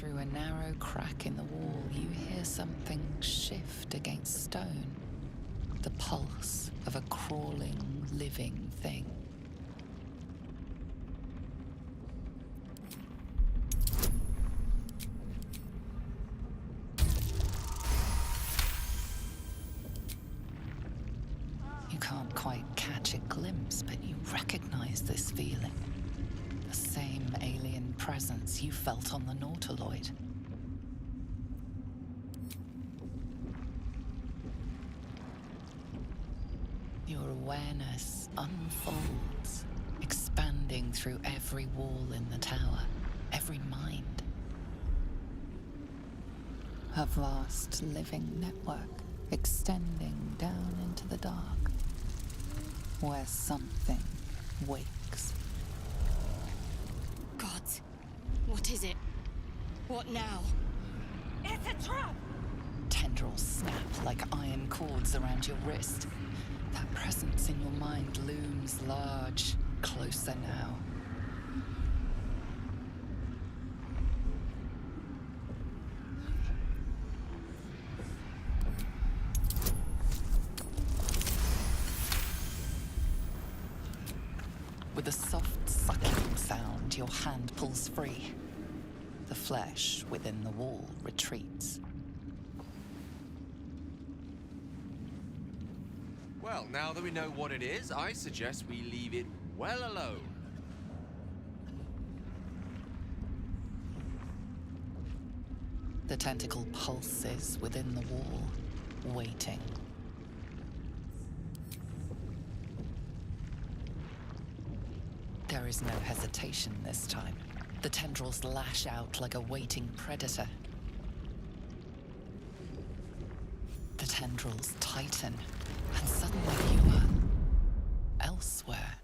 Through a narrow crack in the wall, you hear something shift against stone. The pulse of a crawling, living thing. You can't quite catch a glimpse, but you recognize this feeling. The same alien presence you felt on the Nautiloid. Your awareness unfolds, expanding through every wall in the tower, every mind. A vast living network extending down into the dark, where something wakes. Gods, what is it? What now? It's a trap! Tendrils snap like iron cords around your wrist. That presence in your mind looms large, closer now. With a soft sucking sound, your hand pulls free. The flesh within the wall retreats. Well, now that we know what it is, I suggest we leave it well alone. The tentacle pulses within the wall, waiting. There is no hesitation this time. The tendrils lash out like a waiting predator. The tendrils tighten, and suddenly you are elsewhere.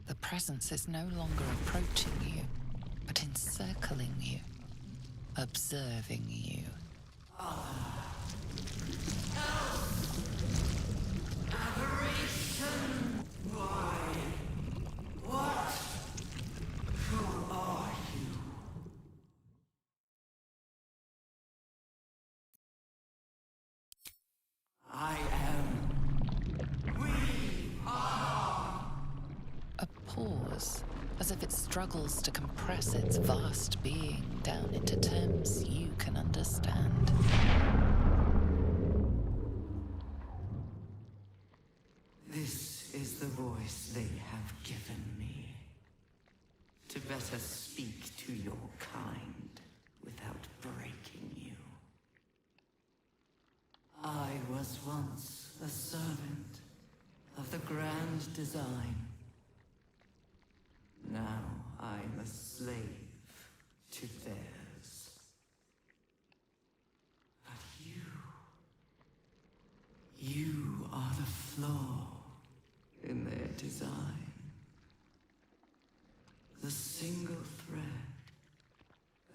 The presence is no longer approaching you, but encircling you, observing you. Aberration! Why? What? Who are you? I am. We are. A pause, as if it struggles to compress its vast being down into terms you can understand. This is the voice they have given me. To better speak to your kind without breaking you. I was once a servant of the grand design. Now I'm a slave to theirs. But you are the flaw in their design. The single thread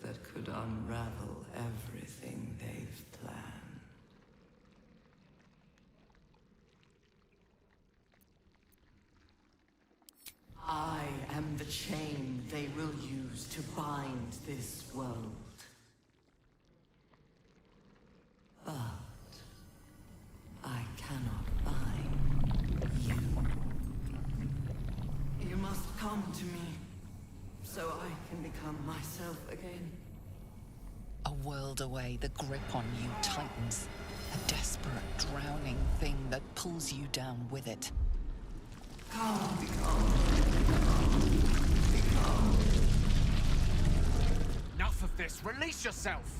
that could unravel everything they've planned. I am the chain they will use to bind this world. But I cannot bind you. You must come to me, so I can become myself again. A world away, the grip on you tightens. A desperate, drowning thing that pulls you down with it. Come, become. Enough of this! Release yourself!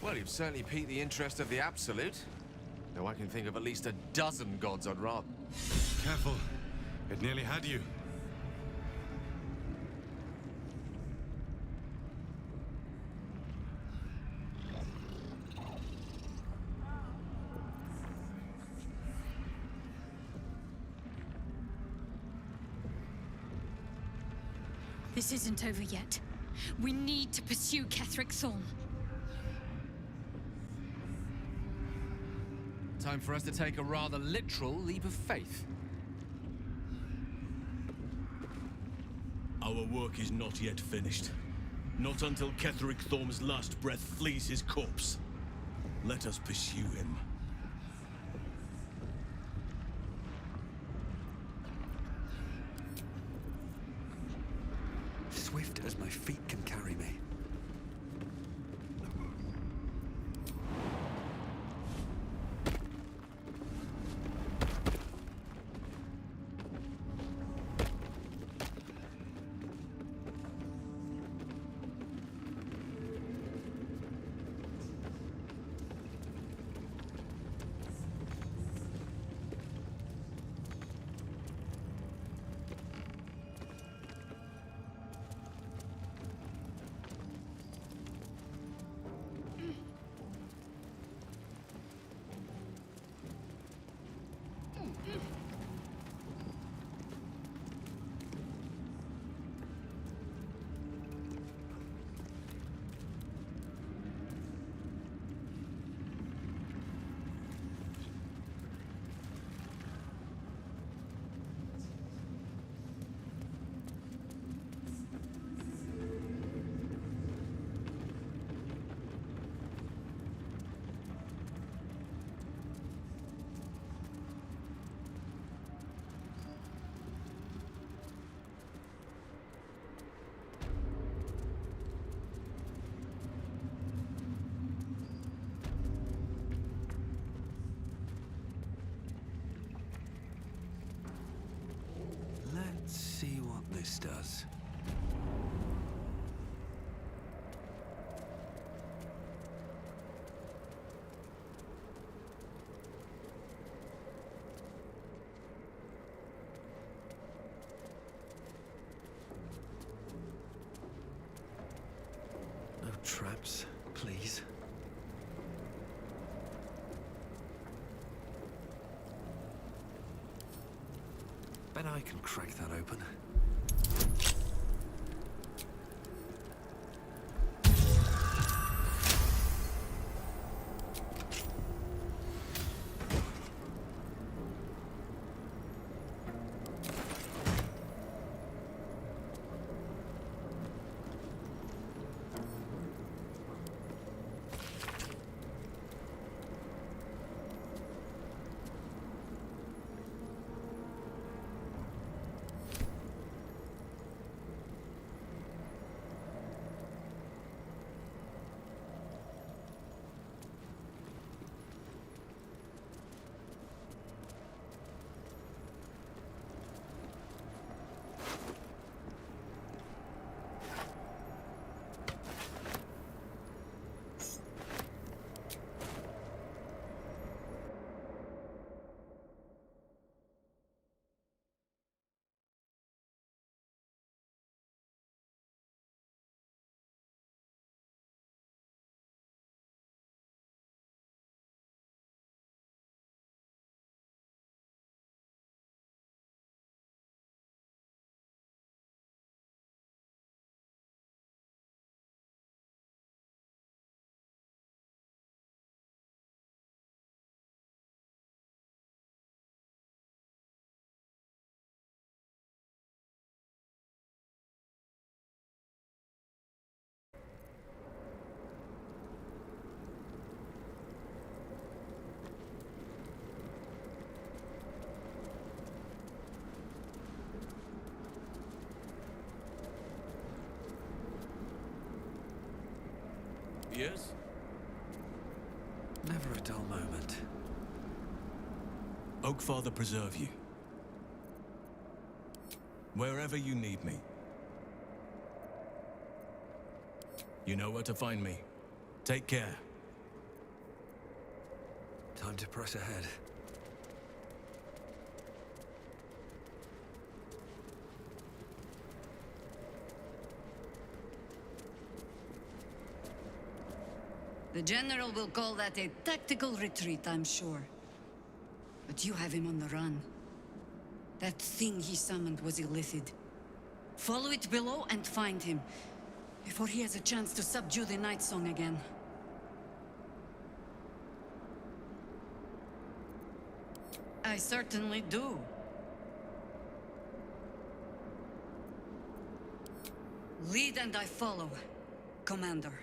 Well, you've certainly piqued the interest of the Absolute. Though I can think of at least a dozen gods I'd rather. Careful. It nearly had you. This isn't over yet. We need to pursue Ketheric Thorn. Time for us to take a rather literal leap of faith. Our work is not yet finished. Not until Ketheric Thorm's last breath flees his corpse. Let us pursue him. Swift as my feet can carry me. Let's see what this does. No traps, please. Bet I can crack that open. Yes? Never a dull moment. Oakfather preserve you. Wherever you need me. You know where to find me. Take care. Time to press ahead. The General will call that a tactical retreat, I'm sure. But you have him on the run. That thing he summoned was illithid. Follow it below and find him, before he has a chance to subdue the Night Song again. I certainly do. Lead and I follow, Commander.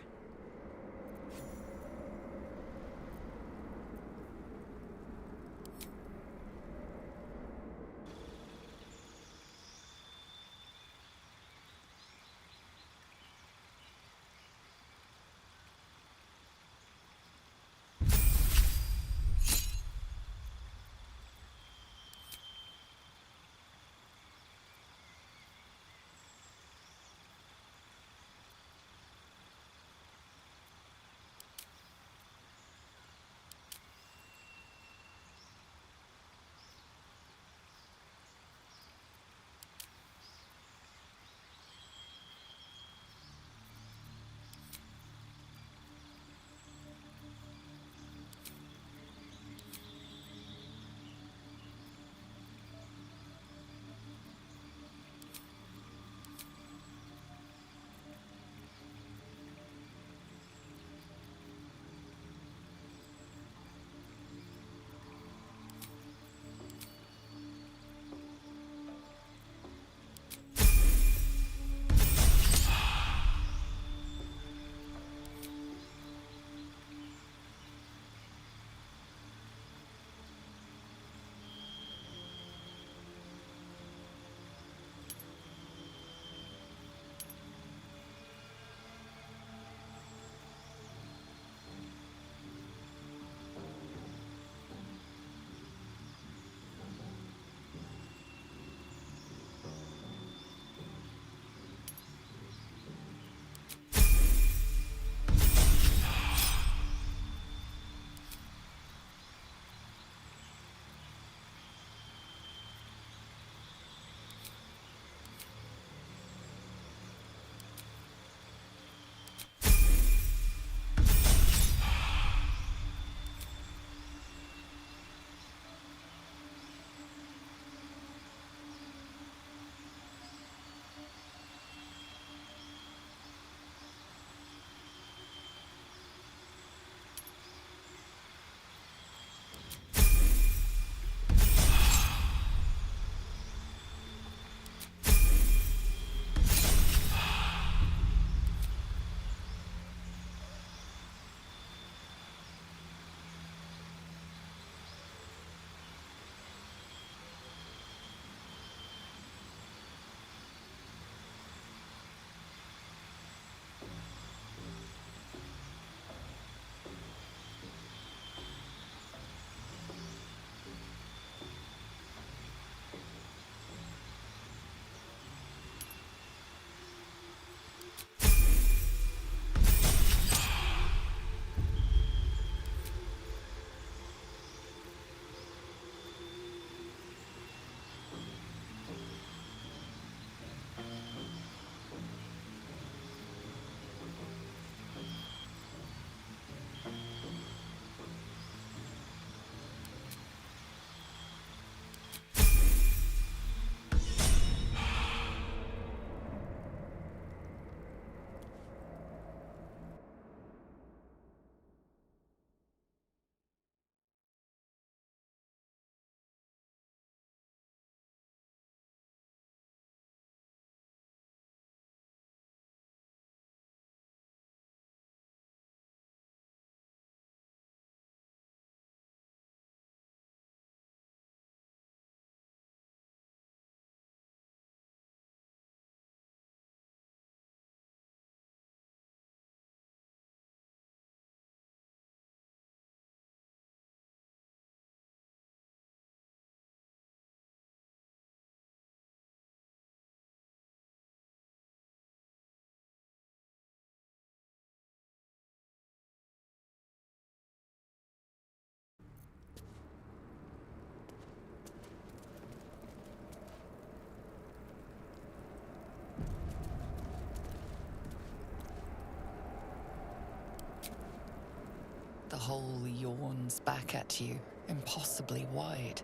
The hole yawns back at you, impossibly wide.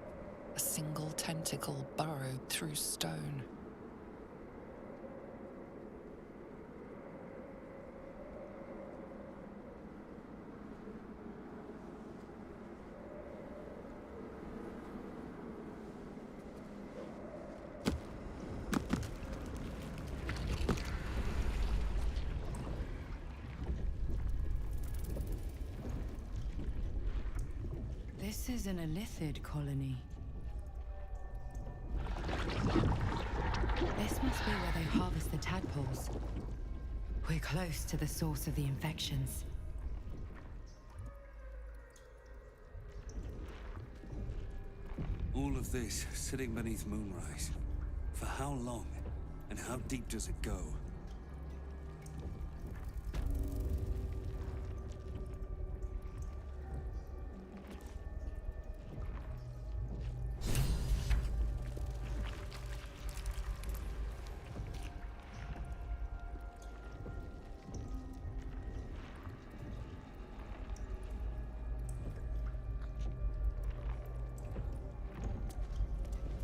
A single tentacle burrowed through stone. This is an Illithid colony. This must be where they harvest the tadpoles. We're close to the source of the infections. All of this sitting beneath moonrise. For how long? And how deep does it go?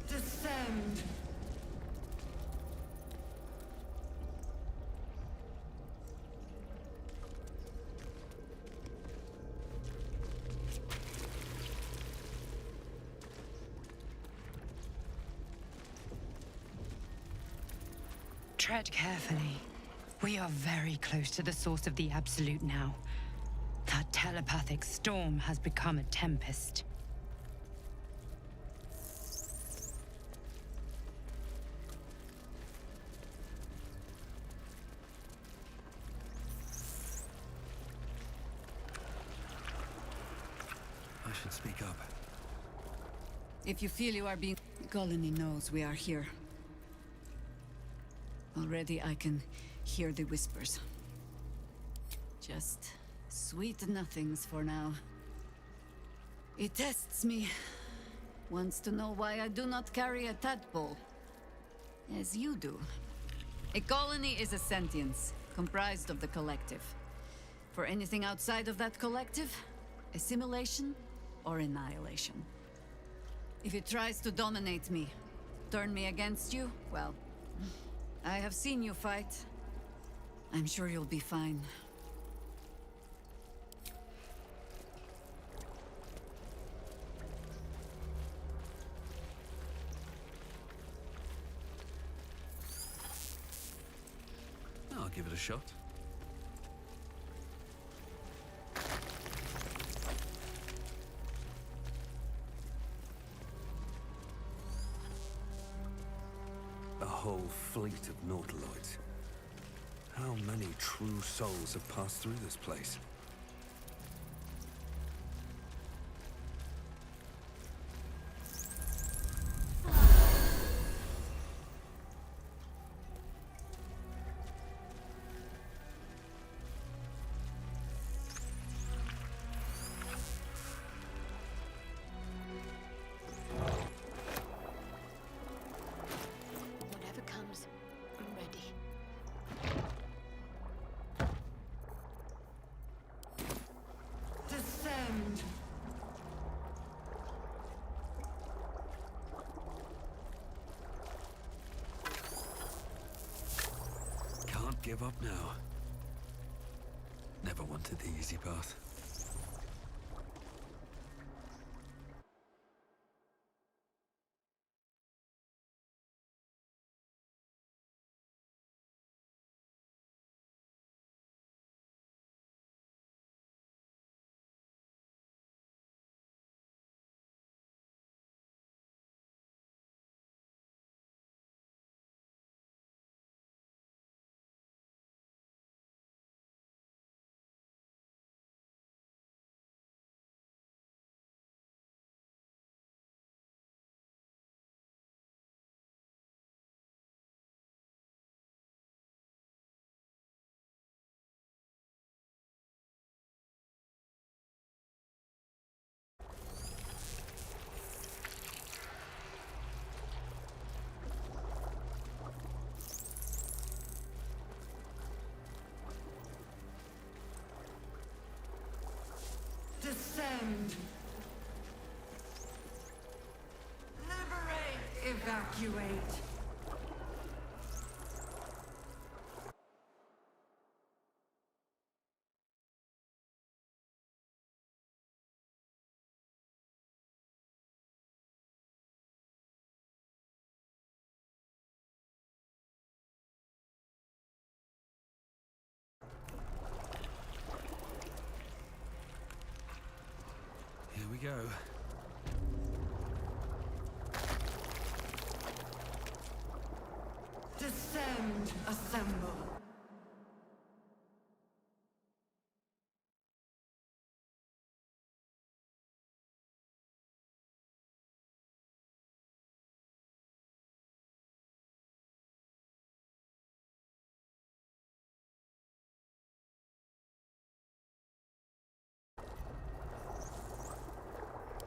Descend! Tread carefully. We are very close to the source of the Absolute now. That telepathic storm has become a tempest. I should speak up. If you feel you are being... Colony knows we are here. Already I can hear the whispers. Just sweet nothings for now. It tests me. Wants to know why I do not carry a tadpole. As you do. A colony is a sentience, comprised of the collective. For anything outside of that collective, assimilation or annihilation. If it tries to dominate me, turn me against you, well, I have seen you fight. I'm sure you'll be fine. I'll give it a shot. A whole fleet of nautiloids. How many true souls have passed through this place? Whatever comes, I'm ready. Descend! Can't give up now. Never wanted the easy path. Descend! Liberate! Evacuate! Here we go. Descend, assemble.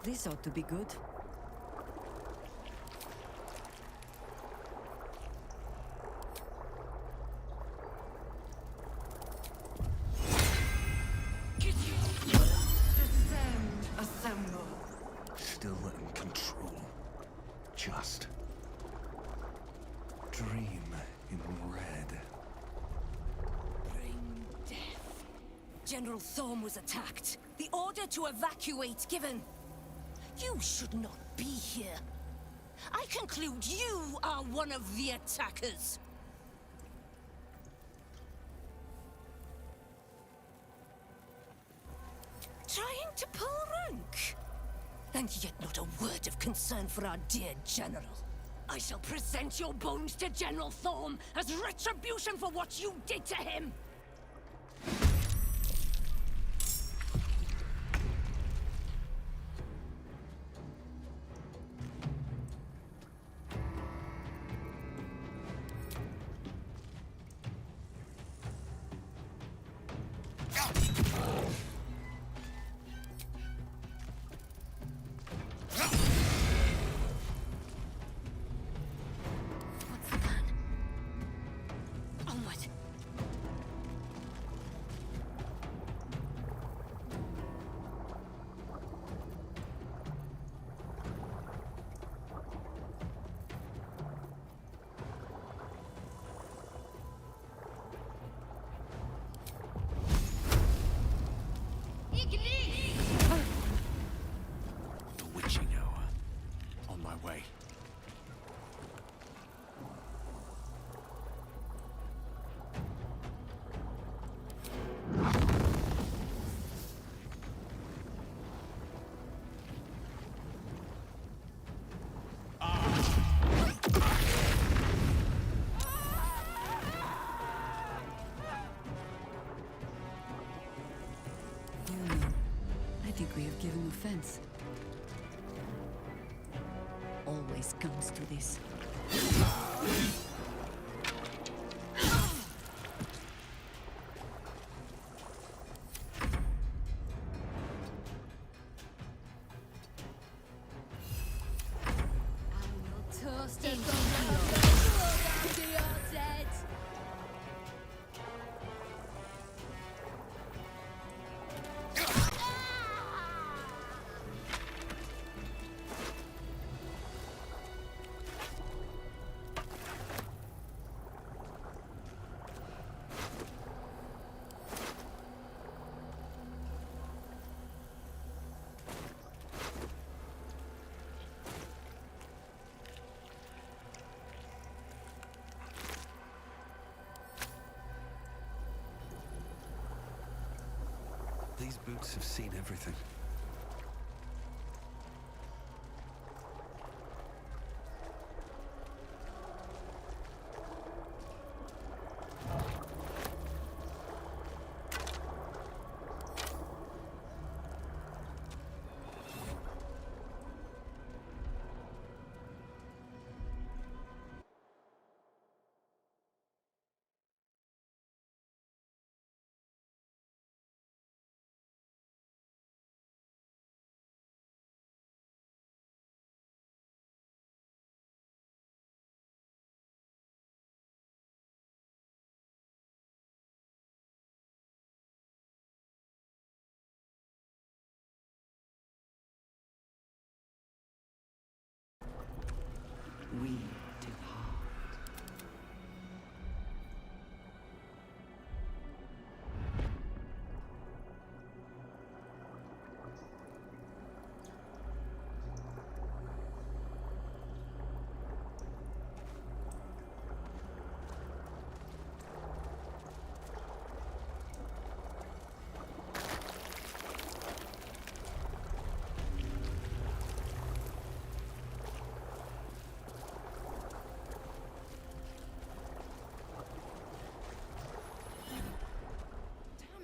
This ought to be good. Descend, assemble. Still in control. Just. Dream in red. Bring death. General Thorm was attacked. The order to evacuate given. You should not be here. I conclude you are one of the attackers. Trying to pull rank? And yet not a word of concern for our dear General. I shall present your bones to General Thorm as retribution for what you did to him! What's the plan? Onward! The witching hour. On my way. I think we have given offense. Always comes to this. Toast and after you're dead. These boots have seen everything. We depart.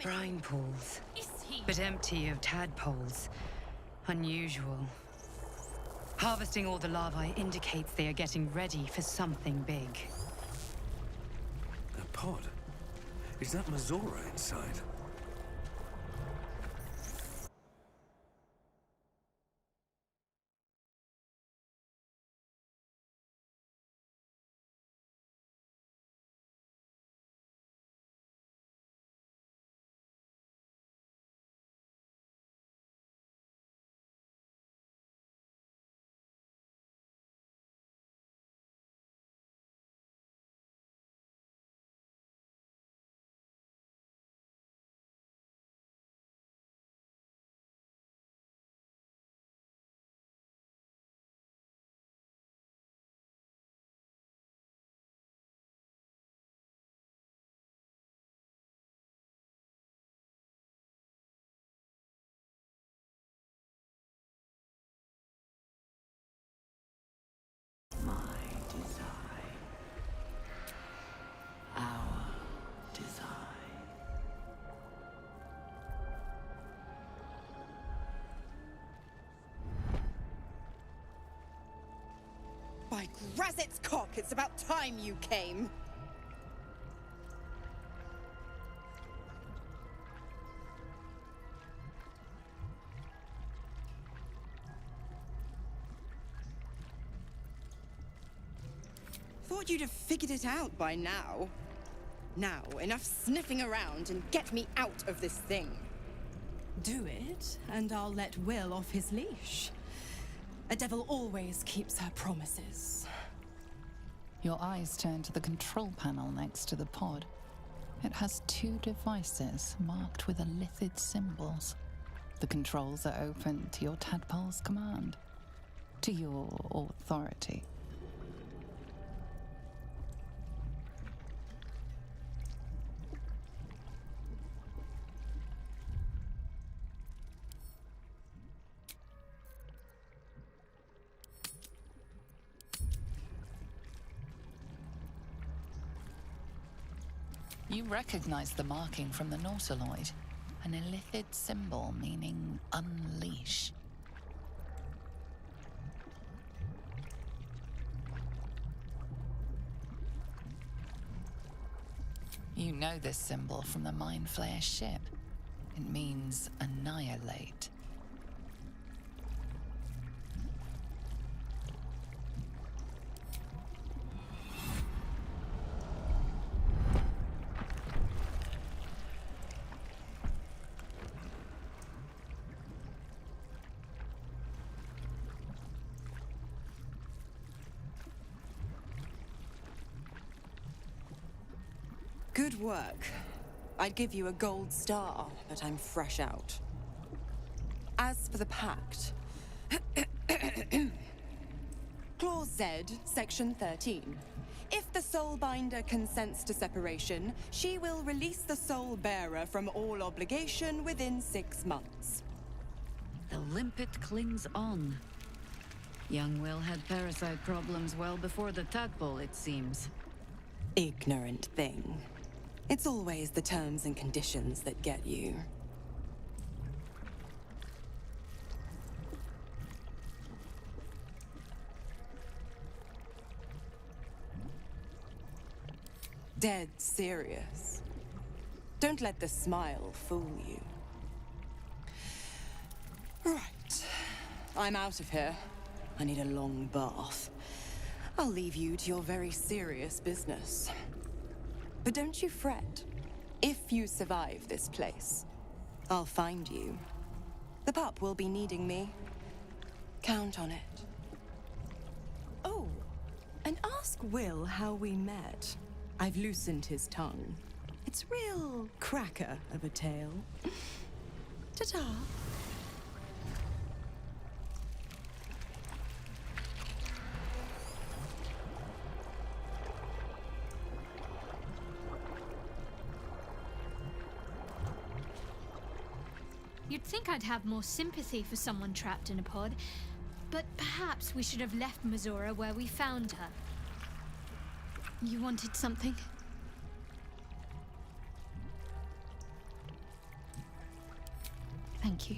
Brine pools, Is he? but empty of tadpoles. Unusual. Harvesting all the larvae indicates they are getting ready for something big. A pod? Is that Mazora inside? My design. Our design. By Grazit's cock, it's about time you came! Thought you'd have figured it out by now. Now, enough sniffing around and get me out of this thing. Do it, and I'll let Will off his leash. A devil always keeps her promises. Your eyes turn to the control panel next to the pod. It has 2 devices marked with elithid symbols. The controls are open to your tadpole's command, to your authority. You recognize the marking from the nautiloid, an elithid symbol meaning unleash. You know this symbol from the Mind Flayer ship. It means annihilate. Good work. I'd give you a gold star, but I'm fresh out. As for the pact... Clause Z, Section 13. If the Soulbinder consents to separation, she will release the Soul Bearer from all obligation within 6 months. The limpet clings on. Young Will had parasite problems well before the tadpole, it seems. Ignorant thing. It's always the terms and conditions that get you. Dead serious. Don't let the smile fool you. Right. I'm out of here. I need a long bath. I'll leave you to your very serious business. But don't you fret. If you survive this place, I'll find you. The pup will be needing me. Count on it. Oh, and ask Will how we met. I've loosened his tongue. It's real cracker of a tale. Ta-ta. You'd think I'd have more sympathy for someone trapped in a pod, but perhaps we should have left Mazora where we found her. You wanted something? Thank you.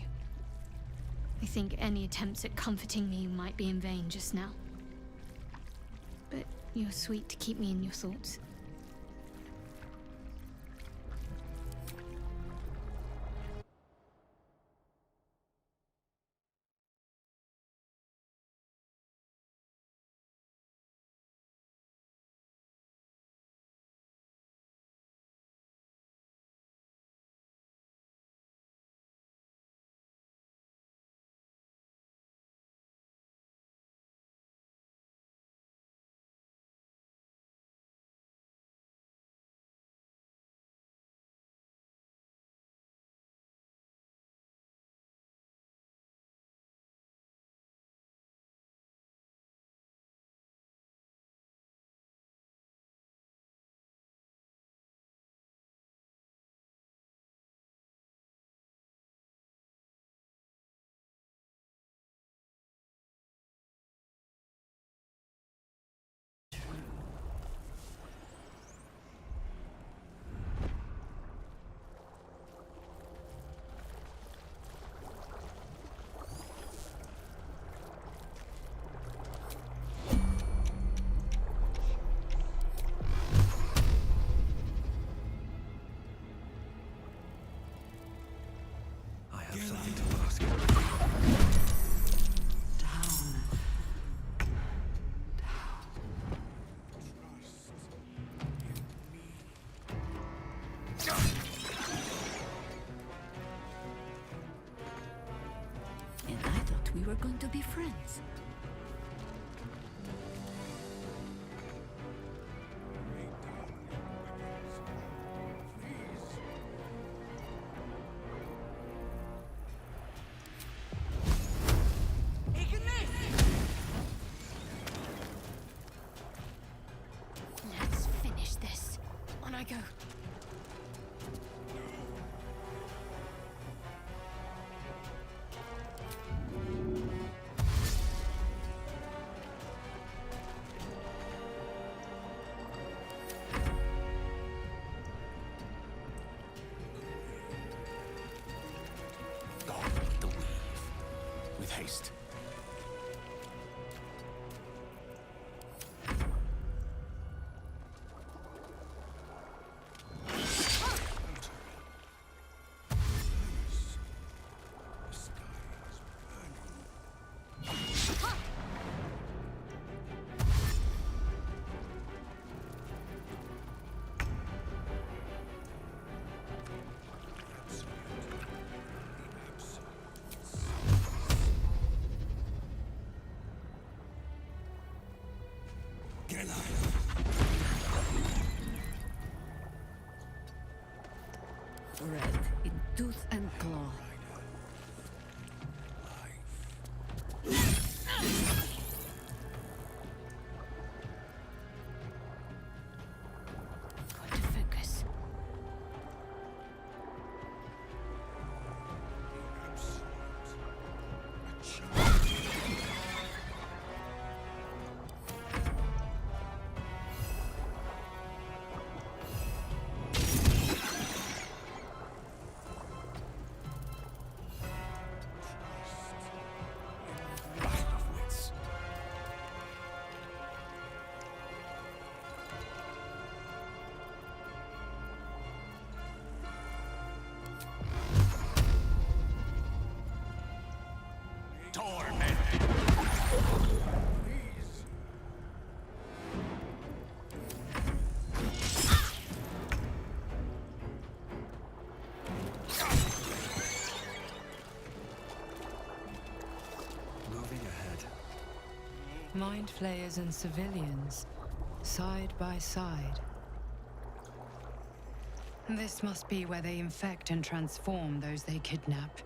I think any attempts at comforting me might be in vain just now. But you're sweet to keep me in your thoughts. I have something to ask. And I thought we were going to be friends. Let's finish this. On I go. God, the weave. With haste. Red in tooth and claw. Got to focus. Mind flayers and civilians, side by side. This must be where they infect and transform those they kidnap.